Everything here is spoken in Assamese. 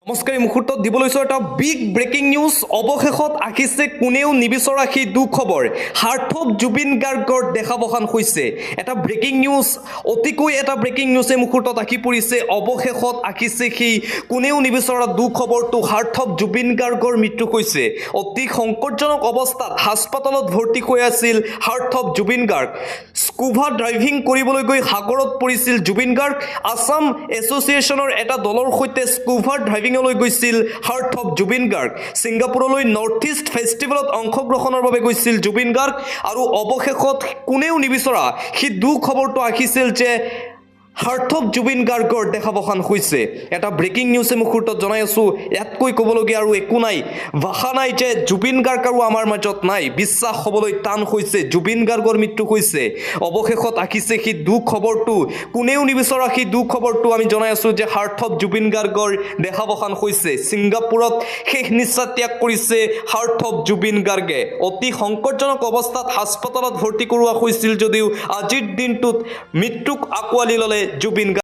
নমস্কাৰ এই মুহূৰ্তত দিব লৈছোঁ এটা বিগ ব্ৰেকিং নিউজ অৱশেষত আহিছে কোনেও নিবিচৰা সেই দুখবৰ হাৰ্থব জুবিন গাৰ্গৰ দেখাবসান হৈছে এটা ব্ৰেকিং নিউজ অতিকৈ এটা ব্ৰেকিং নিউজ এই মুহূৰ্তত আহি পৰিছে অৱশেষত আহিছে সেই কোনেও নিবিচৰা দুখবৰটো হাৰ্থব জুবিন গাৰ্গৰ মৃত্যু হৈছে অতি সংকটজনক অৱস্থাত হাস্পাতালত ভৰ্তি হৈ আছিল হাৰ্থব জুবিন গাৰ্গ স্কুবা ড্ৰাইভিং কৰিবলৈ গৈ সাগৰত পৰিছিল জুবিন গাৰ্গ আসাম এছ'চিয়েশ্যনৰ এটা দলৰ সৈতে স্কুবা ড্ৰাইভিঙলৈ গৈছিল হাৰ্থব জুবিন গাৰ্গ ছিংগাপুৰলৈ নৰ্থ ইষ্ট ফেষ্টিভেলত অংশগ্ৰহণৰ বাবে গৈছিল জুবিন গাৰ্গ আৰু অৱশেষত কোনেও নিবিচৰা সেই দুখবৰটো আহিছিল যে হাৰ্থব জুবিন গাৰ্গৰ দেখাবসান হৈছে এটা ব্ৰেকিং নিউজ এই মুহূৰ্তত জনাই আছোঁ ইয়াতকৈ ক'বলগীয়া আৰু একো নাই ভাষা নাই যে জুবিন গাৰ্গ আৰু আমাৰ মাজত নাই বিশ্বাস হ'বলৈ টান হৈছে জুবিন গাৰ্গৰ মৃত্যু হৈছে অৱশেষত আহিছে সেই দুখবৰটো কোনেও নিবিচৰা সেই দুখবৰটো আমি জনাই আছোঁ যে হাৰ্থব জুবিন গাৰ্গৰ দেখাবসান হৈছে ছিংগাপুৰত শেষ নিশ্বাস ত্যাগ কৰিছে হাৰ্থব জুবিন গাৰ্গে অতি সংকটজনক অৱস্থাত হাস্পাতালত ভৰ্তি কৰোৱা হৈছিল যদিও আজিৰ দিনটোত মৃত্যুক আঁকোৱালি ল'লে জুবিন গাৰ্গ